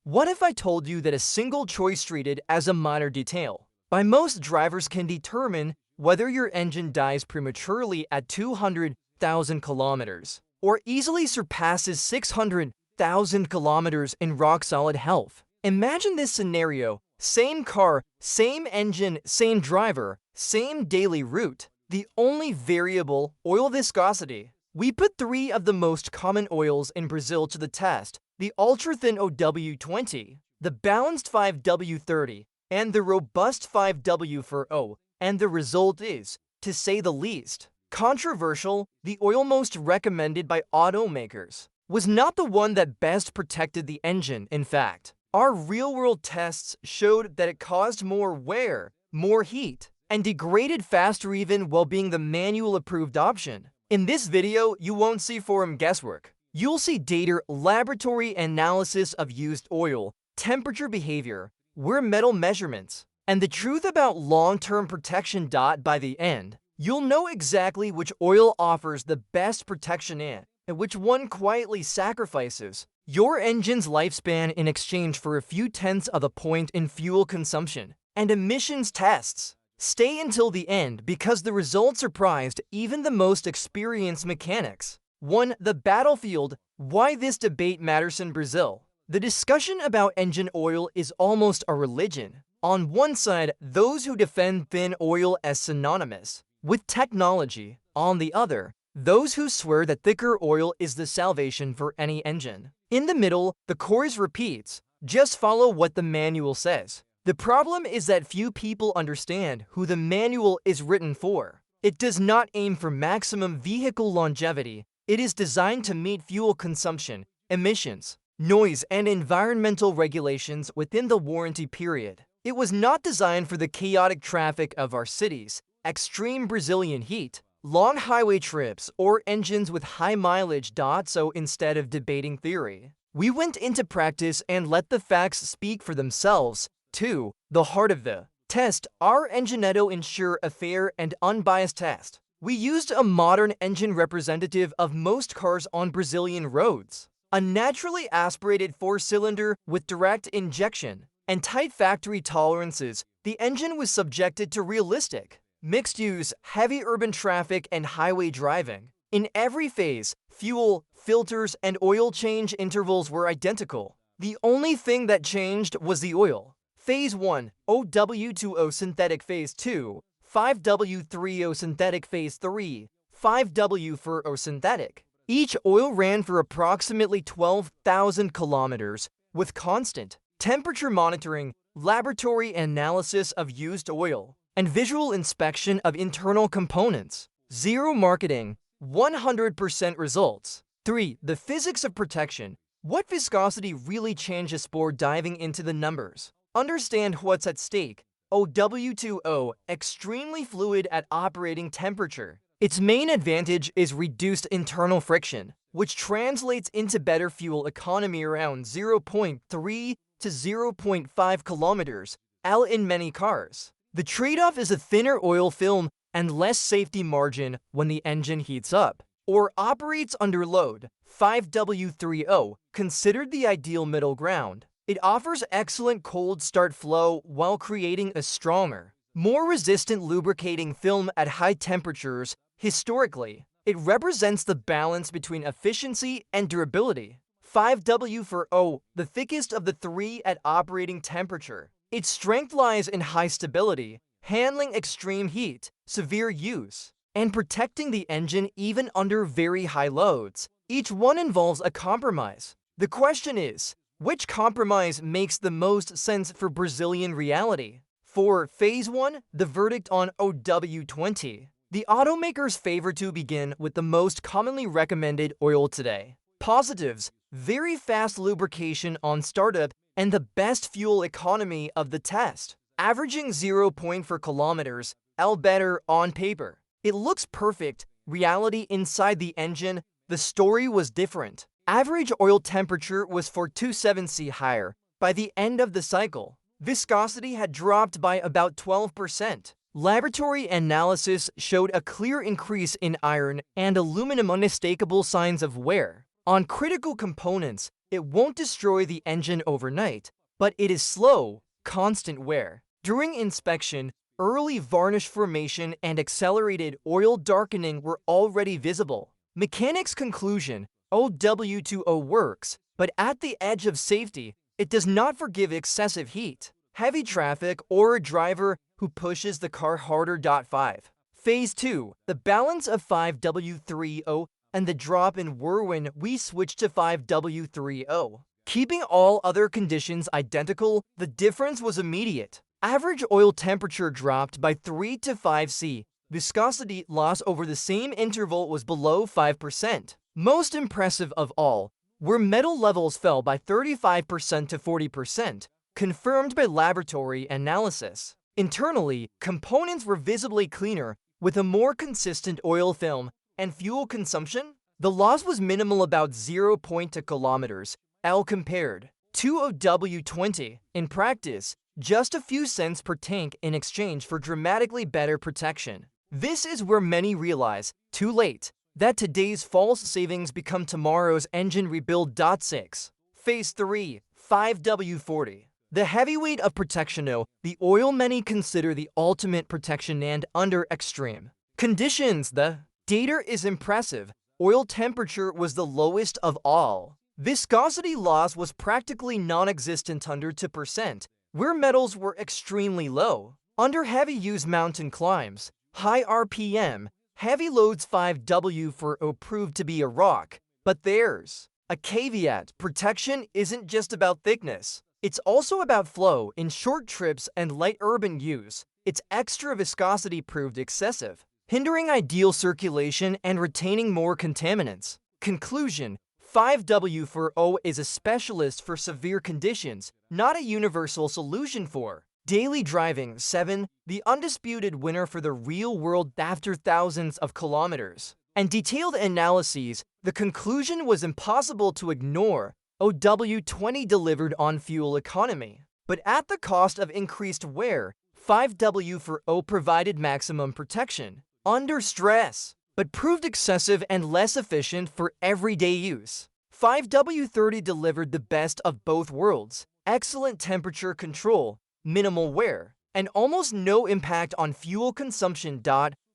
What if I told you that a single choice treated as a minor detail by most drivers can determine whether your engine dies prematurely at 200,000 kilometers or easily surpasses 600,000 kilometers in rock-solid health? Imagine this scenario: same car, same engine, same driver, same daily route. The only variable, oil viscosity. We put three of the most common oils in Brazil to the test: the ultra-thin OW20, the balanced 5W30, and the robust 5W40, and the result is, to say the least, controversial. The oil most recommended by automakers was not the one that best protected the engine. In fact, our real-world tests showed that it caused more wear, more heat, and degraded faster even while being the manual-approved option. In this video, you won't see forum guesswork. You'll see data, laboratory analysis of used oil, temperature behavior, wear metal measurements, and the truth about long-term protection. By the end, you'll know exactly which oil offers the best protection and which one quietly sacrifices your engine's lifespan in exchange for a few tenths of a point in fuel consumption and emissions tests. Stay until the end because the results surprised even the most experienced mechanics. 1. The battlefield. Why this debate matters in Brazil. The discussion about engine oil is almost a religion. On one side, those who defend thin oil as synonymous with technology. On the other, those who swear that thicker oil is the salvation for any engine. In the middle, the chorus repeats, just follow what the manual says. The problem is that few people understand who the manual is written for. It does not aim for maximum vehicle longevity. It is designed to meet fuel consumption, emissions, noise, and environmental regulations within the warranty period. It was not designed for the chaotic traffic of our cities, extreme Brazilian heat, long highway trips, or engines with high mileage. So instead of debating theory, we went into practice and let the facts speak for themselves. 2. The heart of the test. Our Engineto ensure a fair and unbiased test. We used a modern engine representative of most cars on Brazilian roads, a naturally aspirated four-cylinder with direct injection and tight factory tolerances. The engine was subjected to realistic mixed use, heavy urban traffic, and highway driving. In every phase, fuel, filters, and oil change intervals were identical. The only thing that changed was the oil. Phase 1, OW20 synthetic. Phase 2, 5W30 synthetic. Phase 3, 5W40 synthetic. Each oil ran for approximately 12,000 kilometers with constant temperature monitoring, laboratory analysis of used oil, and visual inspection of internal components. 0 marketing, 100% results. 3. The physics of protection. What viscosity really changes before diving into the numbers? Understand what's at stake. OW20, extremely fluid at operating temperature. Its main advantage is reduced internal friction, which translates into better fuel economy around 0.3 to 0.5 kilometers out in many cars. The trade-off is a thinner oil film and less safety margin when the engine heats up or operates under load. 5W30 considered the ideal middle ground. It offers excellent cold start flow while creating a stronger, more resistant lubricating film at high temperatures. Historically, it represents the balance between efficiency and durability. 5W40, the thickest of the three at operating temperature. Its strength lies in high stability, handling extreme heat, severe use, and protecting the engine even under very high loads. Each one involves a compromise. The question is, which compromise makes the most sense for Brazilian reality? For Phase 1, the verdict on OW20. The automakers favor to begin with the most commonly recommended oil today. Positives: very fast lubrication on startup and the best fuel economy of the test, averaging 0.4 kilometers, L better on paper. It looks perfect. Reality inside the engine, the story was different. Average oil temperature was 427°C higher by the end of the cycle. Viscosity had dropped by about 12%. Laboratory analysis showed a clear increase in iron and aluminum unmistakable signs of wear on critical components. It won't destroy the engine overnight, but it is slow, constant wear. During inspection, early varnish formation and accelerated oil darkening were already visible. Mechanics' conclusion: OW20 works, but at the edge of safety, it does not forgive excessive heat, heavy traffic, or a driver who pushes the car harder. 5. Phase 2. The balance of 5W30 and the drop in whirlwind. We switched to 5W30. Keeping all other conditions identical, the difference was immediate. Average oil temperature dropped by 3 to 5 C. Viscosity loss over the same interval was below 5%. Most impressive of all, where metal levels fell by 35% to 40%, confirmed by laboratory analysis. Internally, components were visibly cleaner, with a more consistent oil film, and fuel consumption? The loss was minimal, about 0.2 kilometers, L compared to OW20. In practice, just a few cents per tank in exchange for dramatically better protection. This is where many realize, too late, that today's false savings become tomorrow's engine rebuild. 6. Phase 3. 5W40. The heavyweight of protection. The oil many consider the ultimate protection, and under extreme conditions, the data is impressive. Oil temperature was the lowest of all. Viscosity loss was practically non-existent under 2%, where metals were extremely low. Under heavy use mountain climbs, high RPM, heavy loads, 5W40 proved to be a rock. But there's a caveat: protection isn't just about thickness. It's also about flow. In short trips and light urban use, its extra viscosity proved excessive, hindering ideal circulation and retaining more contaminants. Conclusion: 5W40 is a specialist for severe conditions, not a universal solution for daily driving. 7. The undisputed winner for the real world. After thousands of kilometers and detailed analyses, the conclusion was impossible to ignore. OW20 delivered on fuel economy, but at the cost of increased wear. 5W40 provided maximum protection under stress, but proved excessive and less efficient for everyday use. 5W30 delivered the best of both worlds: excellent temperature control, minimal wear, and almost no impact on fuel consumption.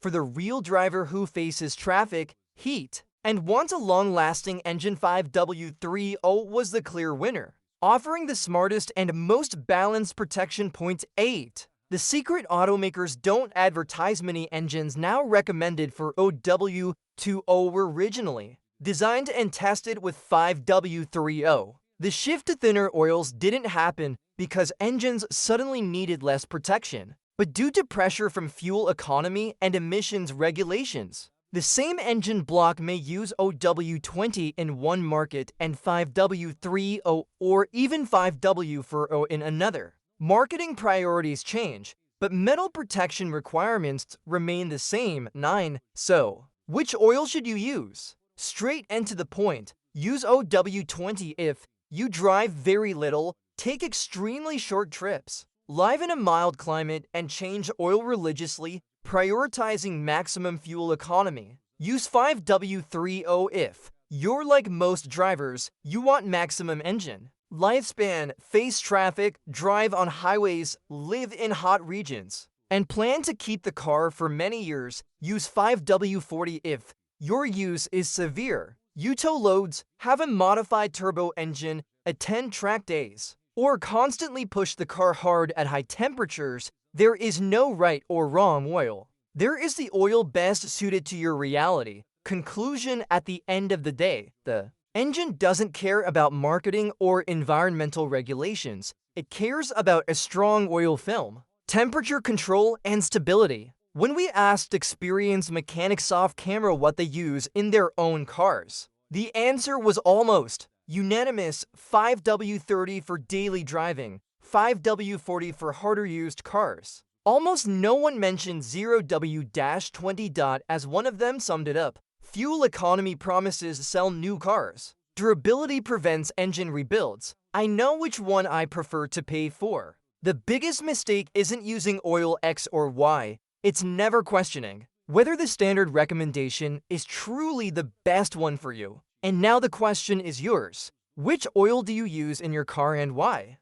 For the real driver who faces traffic, heat, and wants a long-lasting engine, 5W30 was the clear winner, offering the smartest and most balanced protection. 8. The secret: automakers don't advertise. Many engines now recommended for OW20 were originally designed and tested with 5W30. The shift to thinner oils didn't happen because engines suddenly needed less protection, but due to pressure from fuel economy and emissions regulations. The same engine block may use OW20 in one market and 5W30 or even 5W40 in another. Marketing priorities change, but metal protection requirements remain the same. 9. So, which oil should you use? Straight and to the point, use OW20 if you drive very little, take extremely short trips, live in a mild climate, and change oil religiously, prioritizing maximum fuel economy. Use 5W30 if you're like most drivers, you want maximum engine lifespan, face traffic, drive on highways, live in hot regions, and plan to keep the car for many years. Use 5W40 if your use is severe. You tow loads, have a modified turbo engine, attend track days, or constantly push the car hard at high temperatures. There is no right or wrong oil. There is the oil best suited to your reality. Conclusion: at the end of the day, the engine doesn't care about marketing or environmental regulations. It cares about a strong oil film, temperature control, and stability. When we asked experienced mechanics off camera what they use in their own cars, the answer was almost unanimous: 5W30 for daily driving, 5W40 for harder used cars. Almost no one mentioned 0W-20. As one of them summed it up: fuel economy promises sell new cars. Durability prevents engine rebuilds. I know which one I prefer to pay for. The biggest mistake isn't using oil X or Y. It's never questioning whether the standard recommendation is truly the best one for you. And now the question is yours. Which oil do you use in your car and why?